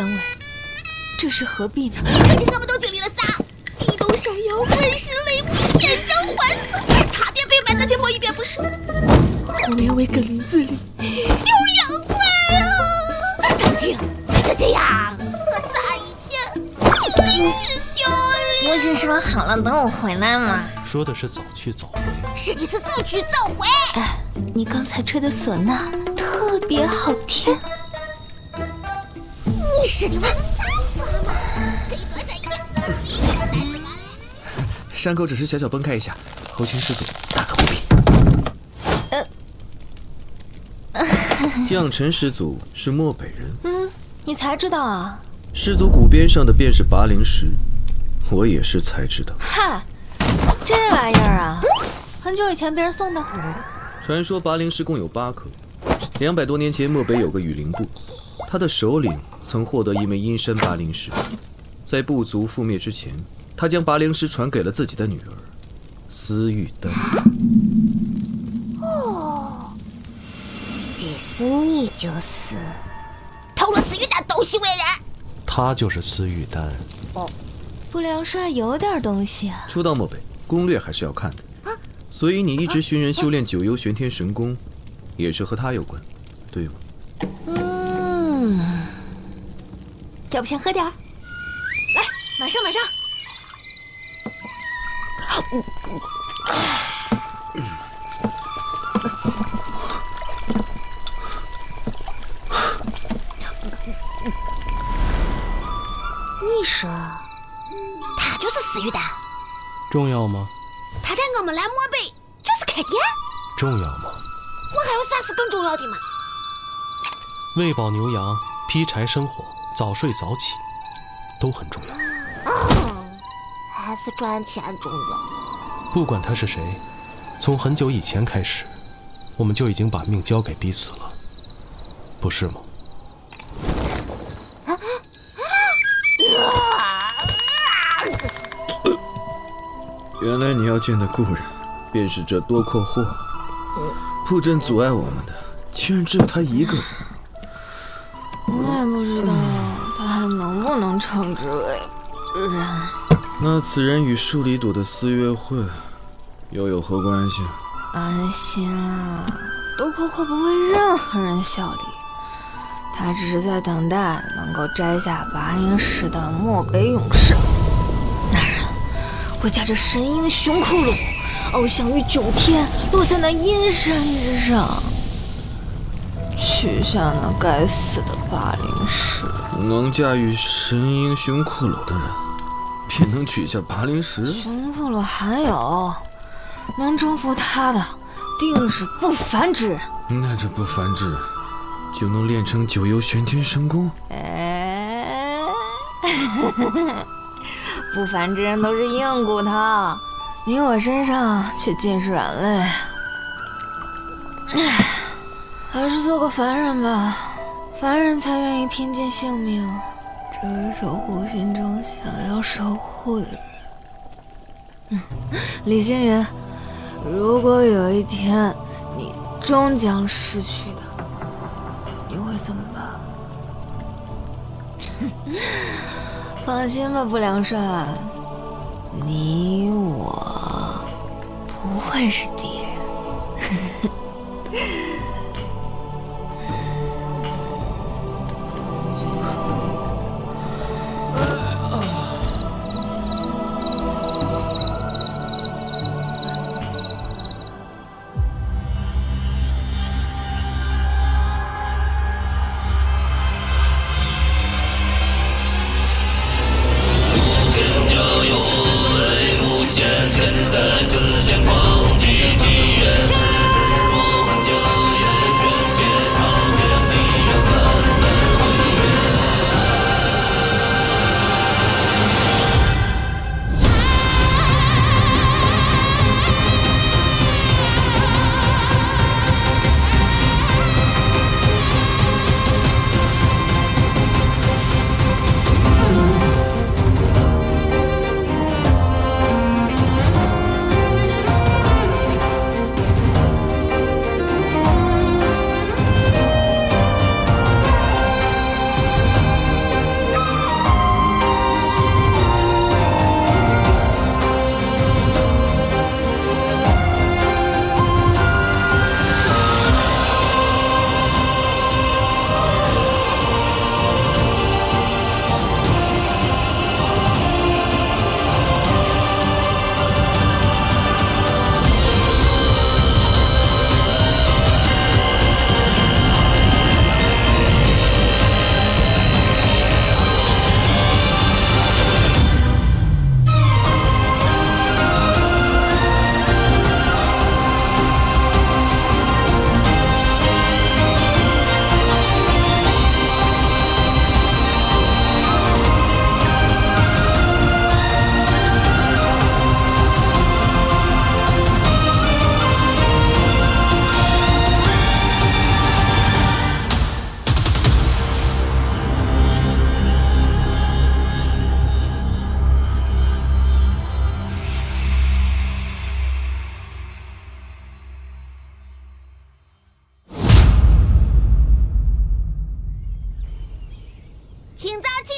三位，这是何必呢？看见他们都经历了啥？地动山摇，昆时雷鸣，险象环生，差点被埋在前方一边不是？后面有个林子里有妖怪啊！唐静，就这样，我咋一点丢脸是丢脸？不是说好了等我回来吗？说的是早去早回。是的是早去早回。哎，你刚才吹的唢呐特别好听。你说的我是啥话吗？可以多说一点，我自己给我带回来。山口只是小小崩开一下，后勤师祖大可不必。样尘师祖是漠北人，你才知道啊？师祖骨边上的便是拔灵石，我也是才知道。嗨，这玩意儿啊，很久以前别人送的。传说拔灵石共有8颗，200多年前漠北有个羽灵部，他的首领曾获得一枚阴山拔灵石，在部族覆灭之前，他将拔灵石传给了自己的女儿司玉丹。迪士尼就是偷了司玉丹东西为人。他就是司玉丹。不良帅有点东西啊。初到漠北，攻略还是要看的，所以你一直寻人修炼九幽玄天神功，也是和他有关，对吗？要不先喝点儿？来，马上马上。你说他就是司玉丹？重要吗？他带我们来漠北就是开店？重要吗？我还有啥是更重要的吗？喂饱牛羊，劈柴生火，早睡早起，都很重要。还是赚钱重要。不管他是谁，从很久以前开始，我们就已经把命交给彼此了，不是吗？原来你要见的故人，便是这多阔货。布阵阻碍我们的，竟然只有他一个人。我也不知道他还能不能称之为人。那此人与树里朵的私约会，又有何关系？安心啦，多阔货不为任何人效力，他只是在等待能够摘下拔灵石的漠北勇士。那人会驾着神鹰熊骷髅，翱翔于9天，落在那阴山之上，取下那该死的拔灵石。能驾驭神鹰熊骷髅的人，便能取下拔灵石。熊骷髅还有能征服他的，定是不凡之人。那这不凡之人，就能练成九幽玄天神功？不凡之人都是硬骨头，你我身上却尽是软肋。还是做个凡人吧，凡人才愿意拼尽性命，只为守护心中想要守护的人。李星云，如果有一天你终将失去的，你会怎么办？放心吧，不良帅，你我不会是敌人。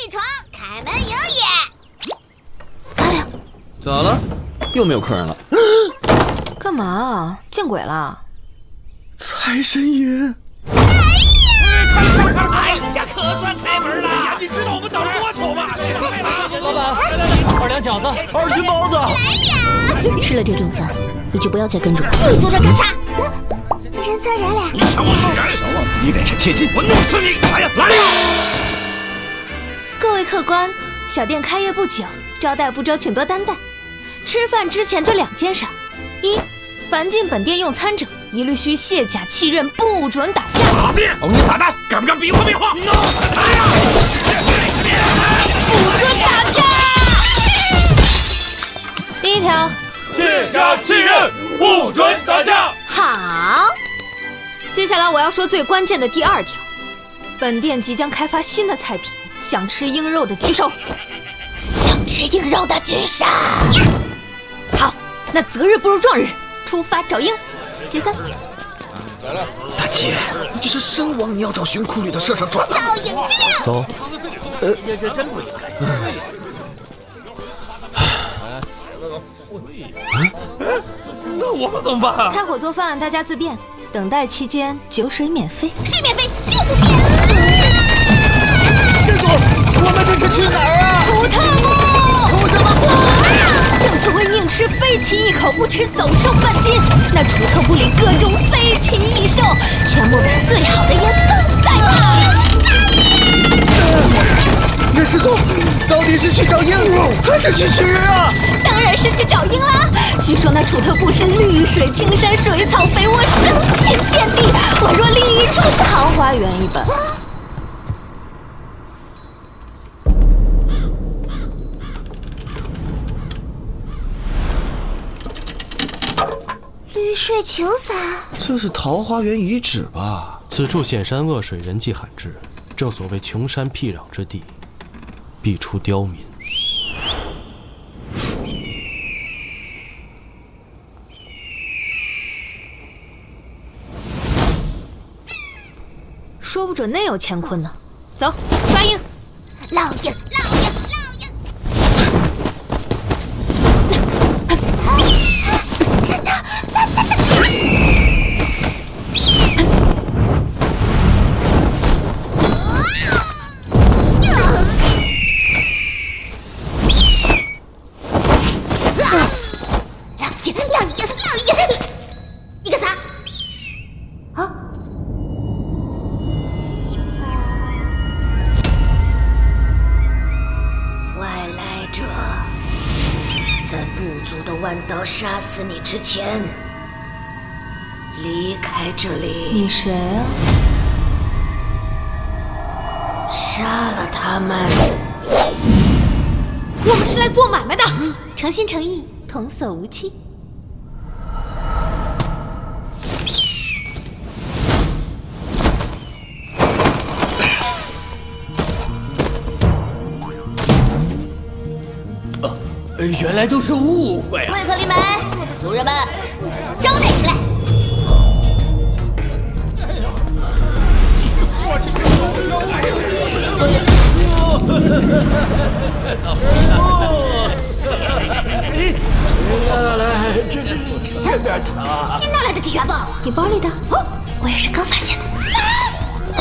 起床，开门营业。阿亮，咋了？又没有客人了？干嘛啊？见鬼了！财神爷！哎呀，可算开门了！哎呀，你知道我们等了多久吗？老板，2两饺子，2斤包子。吃了这顿饭，你就不要再跟着我。你坐这干啥？人擦人脸！你抢我女人，少往自己脸上贴金，我弄死你！来呀，来呀！各位客官，小店开业不久，招待不周请多担待。吃饭之前就2件事：一，凡进本店用餐者，一律需卸甲弃刃，不准打架。打面，你咋的？敢不敢比划比划？弄死他呀！不准打架。第一条，卸甲弃刃，不准打架。好。接下来我要说最关键的第2条，本店即将开发新的菜品，想吃鹰肉的举手。想吃鹰肉的举手。好，那择日不如撞日，出发找鹰。解散。大姐，你这是身亡，你要找寻库里的射手转了。倒影机灵。走。这真不应该。那我们怎么办啊？开火做饭，大家自便。等待期间，酒水免费。谁免费就不免。施主，我们这是去哪儿啊？土特木。土什么木？正所谓宁吃飞禽一口，不吃走兽半斤。那土特木里各种飞禽异兽，全部最好的也都在那。那施主，到底是去找鹰，还是去吃人啊？当然是去找鹰啦！据说那楚特布是绿水青山，水草肥沃，生气遍地，宛若另一处桃花源一般。绿水青山，这是桃花源遗址吧？此处险山恶水，人迹罕至，正所谓穷山僻壤之地，必出刁民。说不准内有乾坤呢。走，抓鹰！老鹰，老鹰，老鹰！你干啥？啊？外来者，在部族的弯刀杀死你之前，离开这里。你谁啊？杀了他们。我们是来做买卖的，诚心诚意，童叟无欺。原来都是误会啊！贵客临门，族人们，招待起来。来，这边查。你哪来的金元宝？你包里的？哦，我也是刚发现的。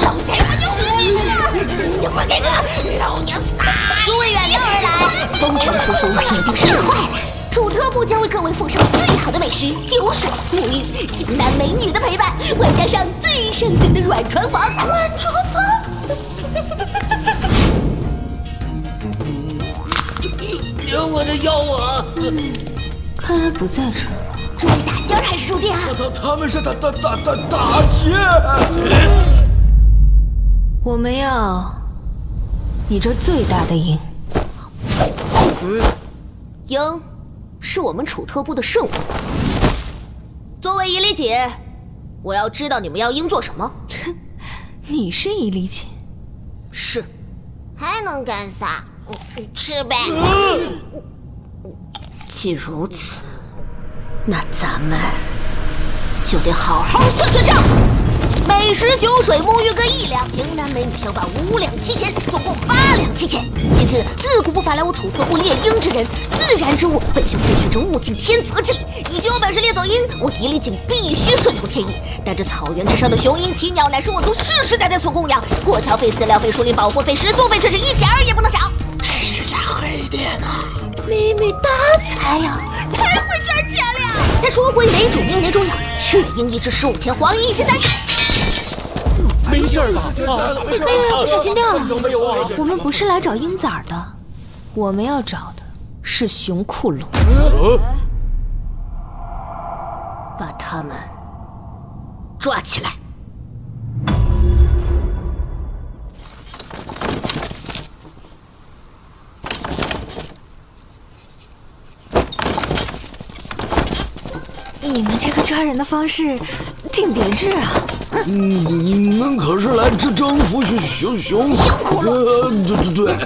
老太婆就活你了，就还给我，老娘撒！诸位远道而来，风尘仆仆，已经是累坏了。楚特部将为各位奉上最好的美食、酒水、沐浴、型男美女的陪伴，外加上最圣地的软床房。软床房。我的药啊！看来不在这儿了。注意打尖还是注定啊？他们是打劫！我们要你这最大的鹰。鹰是我们楚特部的圣物。作为伊犁姐，我要知道你们要鹰做什么。你是伊犁姐？是。还能干啥？吃呗。既如此，那咱们就得好好算算账。美食酒水沐浴各1两，型男美女相伴5两7钱，总共8两7钱。今次自古不乏来我楚特部猎鹰之人，自然之物本就遵循着物竞天择之理。你就有本事猎走鹰，我夷陵井必须顺从天意。但这草原之上的雄鹰奇鸟，乃是我族世世代代所供养，过桥费、饲料费、树林保护费、食宿费，这是一点儿也不能少。这是家黑店呐！妹妹大财呀，太会赚钱了！再说回哪种鹰哪种鸟，雀鹰1只15钱，黄鹰1只3钱。没事吧？没事哎呀，不小心掉了。我们不是来找鹰崽儿的，我们要找的是熊库龙。把他们抓起来。你们这个抓人的方式挺别致啊！你们可是来征服熊库龙？对，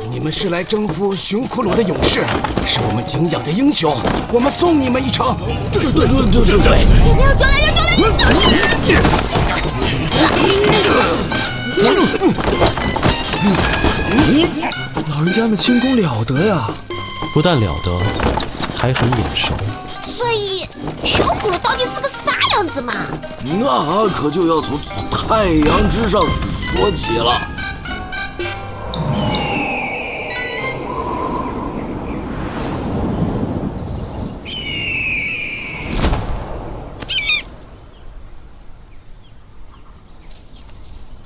你们是来征服熊库龙的勇士，是我们敬仰的英雄，我们送你们一程。对。前面抓来人，老人家们轻功了得呀！不但了得，还很眼熟。所以熊库龙到底是个啥样子嘛？那可就要从太阳之上说起了。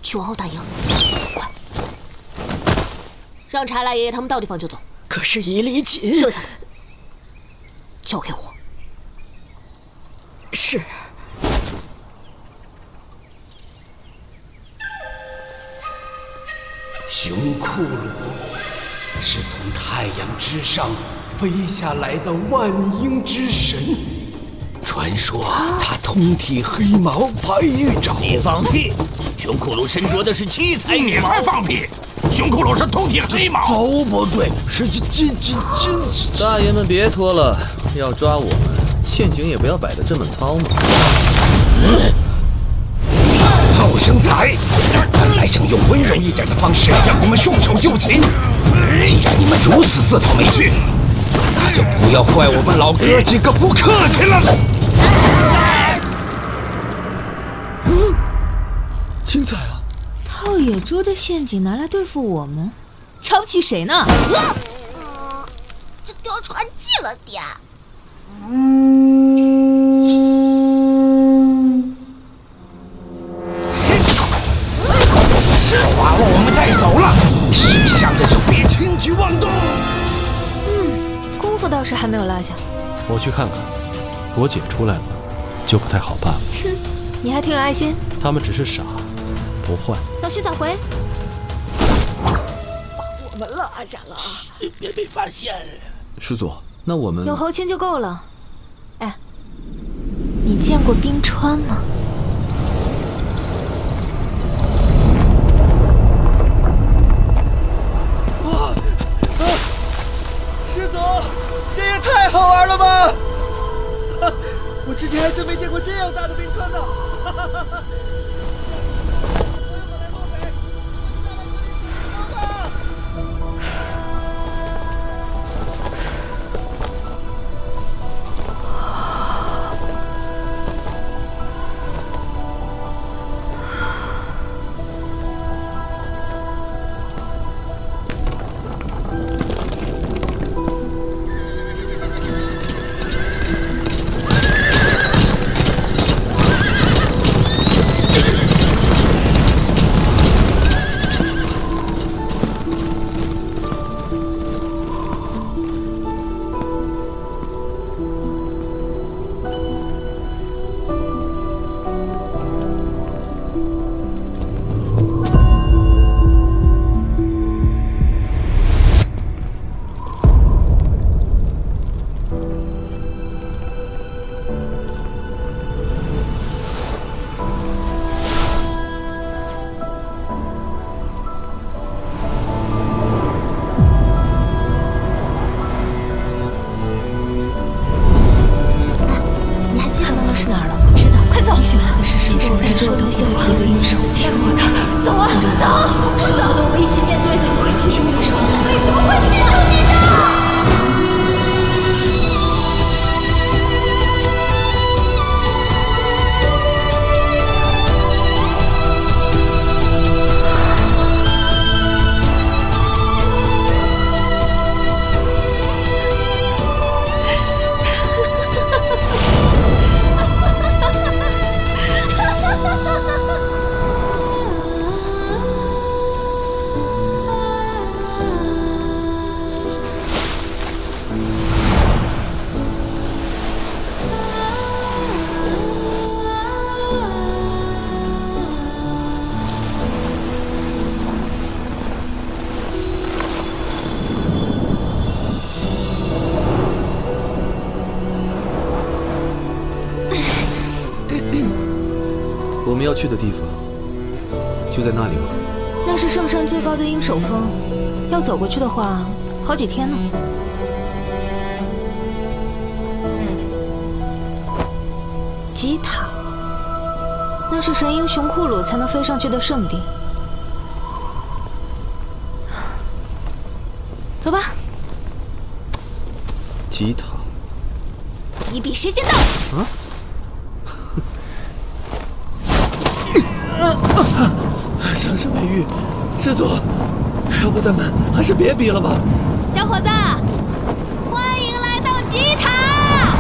去王后大营，快！让查拉爷爷他们到地方就走。可是夷陵井，剩下的交给我。是。熊库鲁是从太阳之上飞下来的万鹰之神，传说他通体黑毛，白玉爪。你放屁！熊库龙身着的是七彩羽毛。你才放屁！熊库龙是通体黑毛。都不对，是金。大爷们别拖了，要抓我们，陷阱也不要摆得这么糙嘛。好生财，本来想用温柔一点的方式让你们束手就擒，既然你们如此自讨没趣，那就不要怪我们老哥几个不客气了。精彩啊！套野猪的陷阱拿来对付我们，瞧不起谁呢？这掉船技了点。娃娃我们带走了，识相的就别轻举妄动。功夫倒是还没有落下。我去看看，我姐出来了，就不太好办了。哼，你还挺有爱心。他们只是傻，不坏。早去早回。我们落下了，别被发现。师祖，那我们有侯钦就够了。哎，你见过冰川吗？师祖，这也太好玩了吧！我之前还真没见过这样大的冰川呢。要去的地方就在那里吗？那是圣山最高的鹰首峰，要走过去的话，好几天呢。吉塔，那是神鹰熊库鲁才能飞上去的圣地。走吧。吉塔。一比谁先到？伤势未愈，师祖，要不咱们还是别比了吧？小伙子，欢迎来到吉塔。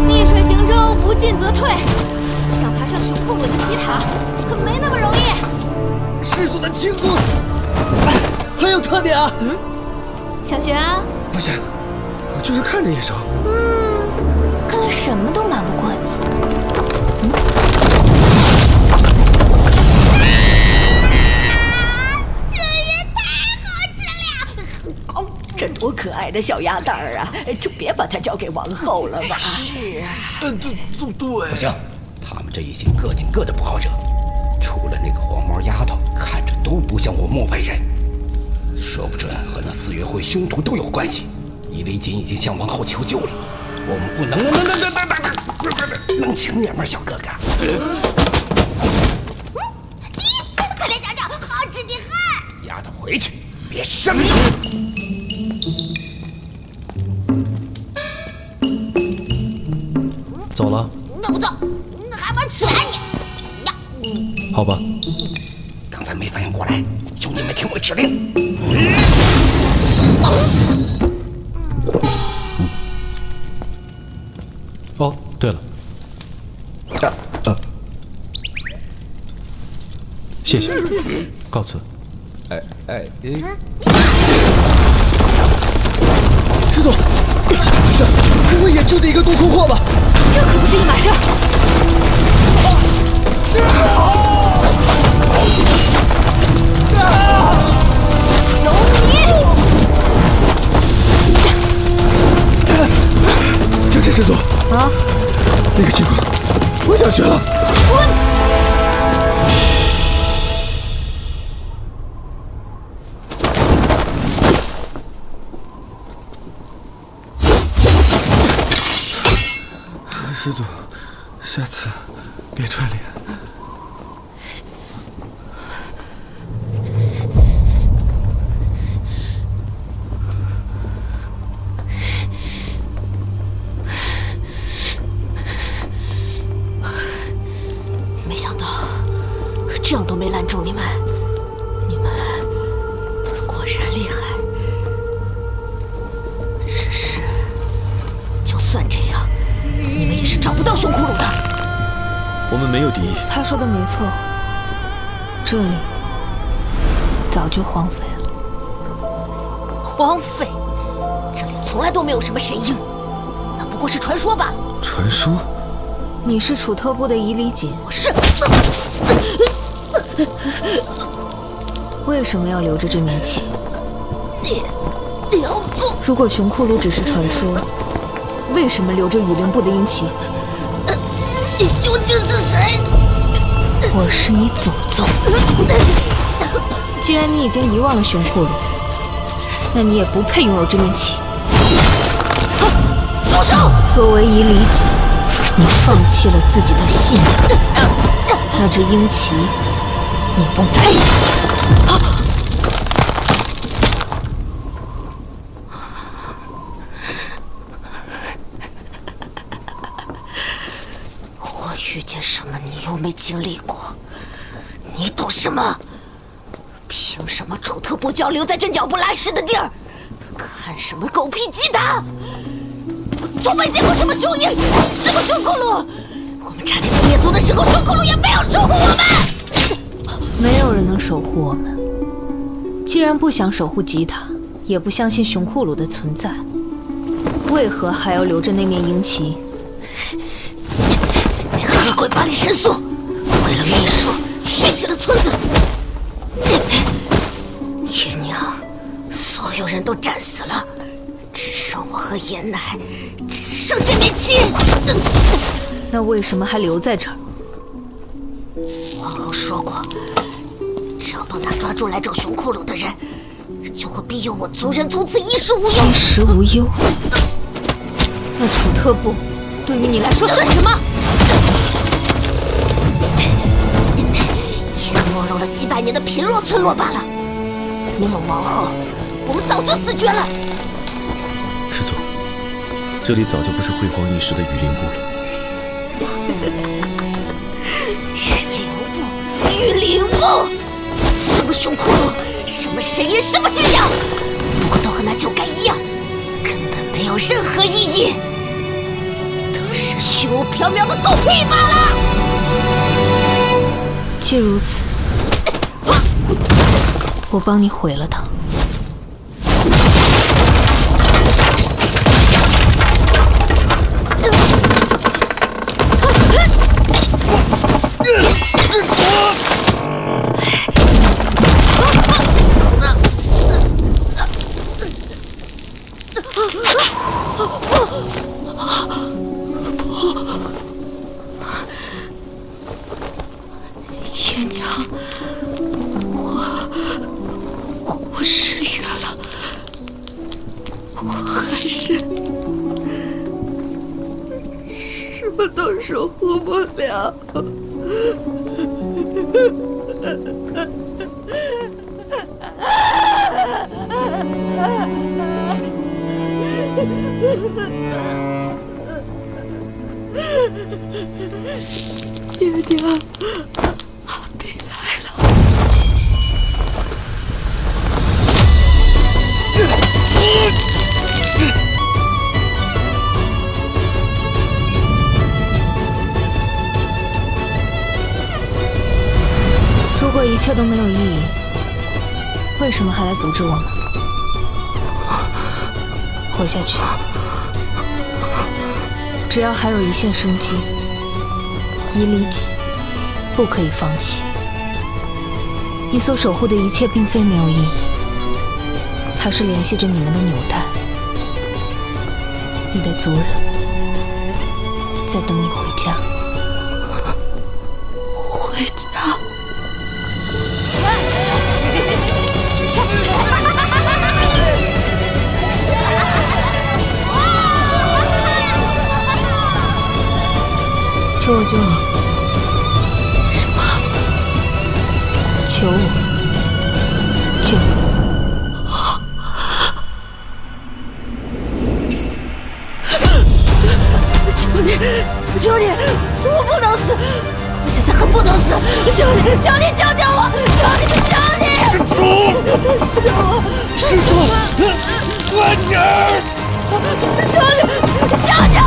逆水行舟，不进则退。想爬上熊库鲁的吉塔，可没那么容易。师祖的轻功很有特点啊！想学啊？不是，我就是看着眼熟。看来什么都瞒不过你。这也太好吃了！这多可爱的小鸭蛋儿啊！就别把它交给王后了吧。是啊。对。不行，他们这一行个顶个的不好惹，除了那个黄毛丫头，看着都不像我漠北人，说不准和那四月会凶徒都有关系。伊犁锦已经向王后求救了，我们不能轻点吧，小哥哥。快来尝尝，好吃的很！丫头回去，别生了。走了？那不走，那还没吃完呢。好吧。刚才没反应过来，兄弟们听我指令。哦，对了，谢谢，告辞。师祖，这是我眼中的一个多空货吧？这可不是一码事。走你！这是师祖啊，那个情况，我想学了。师祖，下次别踹脸。没想到这样都没拦住你们，你们果然厉害。只是，就算这样，你们也是找不到熊库鲁的。我们没有敌意。他说的没错，这里早就荒废了。荒废？这里从来都没有什么神鹰，那不过是传说罢了。传说？你是楚特部的伊犁锦，我是。为什么要留着这面旗？你要做？如果熊库鲁只是传说，为什么留着羽灵部的鹰旗？你究竟是谁？我是你祖宗。既然你已经遗忘了熊库鲁，那你也不配拥有这面旗。住手！作为伊犁锦，你放弃了自己的信仰，那这鹰旗你不配。我遇见什么你又没经历过，你懂什么？凭什么楚特部就要留在这鸟不拉屎的地儿？看什么狗屁吉塔！我从没见过什么雄鹰，什么熊库鲁。我们差点被灭族的时候，熊库鲁也没有守护我们。没有人能守护我们。既然不想守护吉塔，也不相信熊库鲁的存在，为何还要留着那面鹰旗？那个恶鬼巴里神速，为了秘术血洗了村子。爷娘，所有人都战死了，只只剩我和爷奶，只剩这面旗。那为什么还留在这儿？皇后说过，只要帮他抓住来找熊骷髅的人，就会庇佑我族人从此衣食无忧。衣食无忧？那楚特部对于你来说算什么？一个没落了几百年的贫弱村落罢了。没有王后，我们早就死绝了。师祖，这里早就不是辉煌一时的雨林部了。雨灵部，什么熊骷髅，什么神爷，什么信仰，不过都和那旧改一样，根本没有任何意义，都是虚无缥缈的狗屁罢了。既如此，我帮你毁了它。师祖！爷娘，我失约了，我还是什么都守护不了。爷娘，阿比来了。如果一切都没有意义，为什么还来阻止我们？活下去，只要还有一线生机，以理解，不可以放弃。你所守护的一切并非没有意义，它是联系着你们的纽带。你的族人在等你回家。回家。求我救你。什么？求我救我。求你，求你，我不能死，我现在还不能死，求你，求你救救我，求你，求你！师祖，救我！师祖，快点儿！求你，救救我！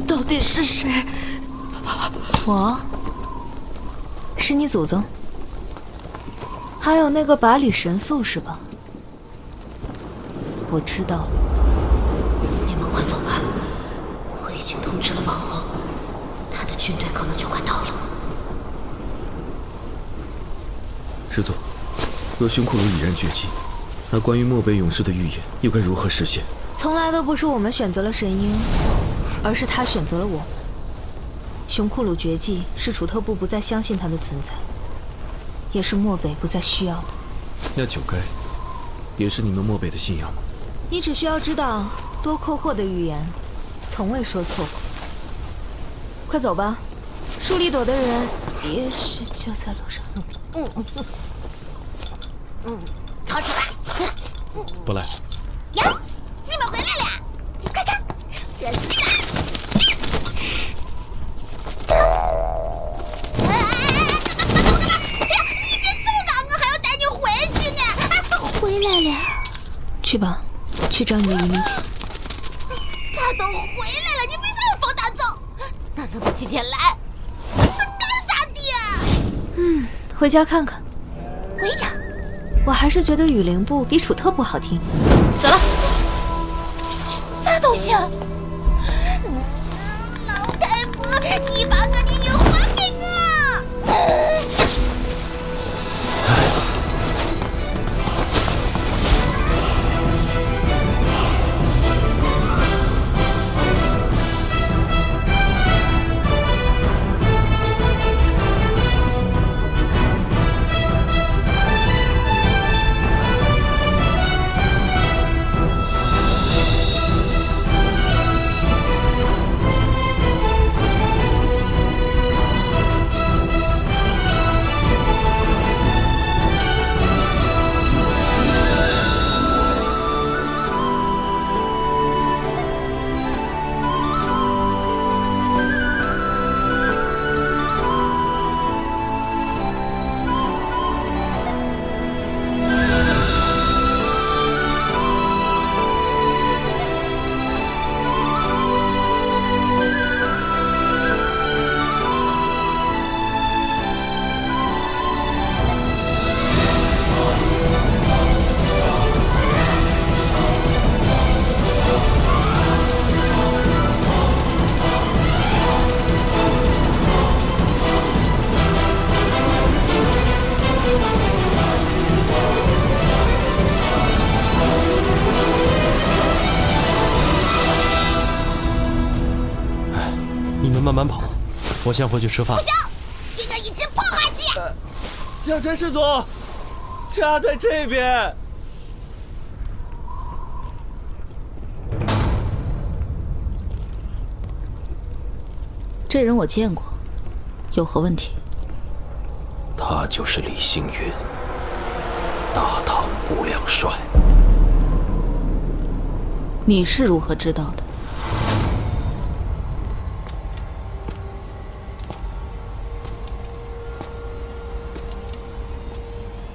到底是谁？我是你祖宗，还有那个百里神宿是吧？我知道了。你们快走吧，我已经通知了王后，她的军队可能就快到了。师祖，若熊骷髅已然绝迹，那关于漠北勇士的预言又该如何实现？从来都不是我们选择了神鹰，而是他选择了我。熊库鲁绝迹是楚特部不再相信他的存在，也是漠北不再需要的。那九该也是你们漠北的信仰吗？你只需要知道，多阔霍的预言从未说错过。快走吧，树里躲的人也许就在路上。逃出来！不赖。呀，你们回来了！快看，这是啥？你别走吧，我还要带你回去呢！回来了。去吧，去找你的姨母亲。他能不今天来？你是干啥的？回家看看。回家。我还是觉得雨林部比楚特部好听。走了。啥东西啊？老太婆，你把我的音还给我！慢慢跑，我先回去吃饭。不行，给我一只破坏器！小陈师祖，家在这边。这人我见过，有何问题？他就是李星云，大唐不良帅。你是如何知道的？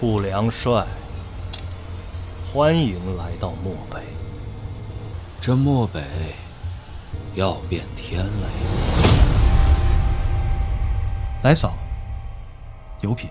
不良帅，欢迎来到漠北。这漠北要变天了呀！来嫂，有品。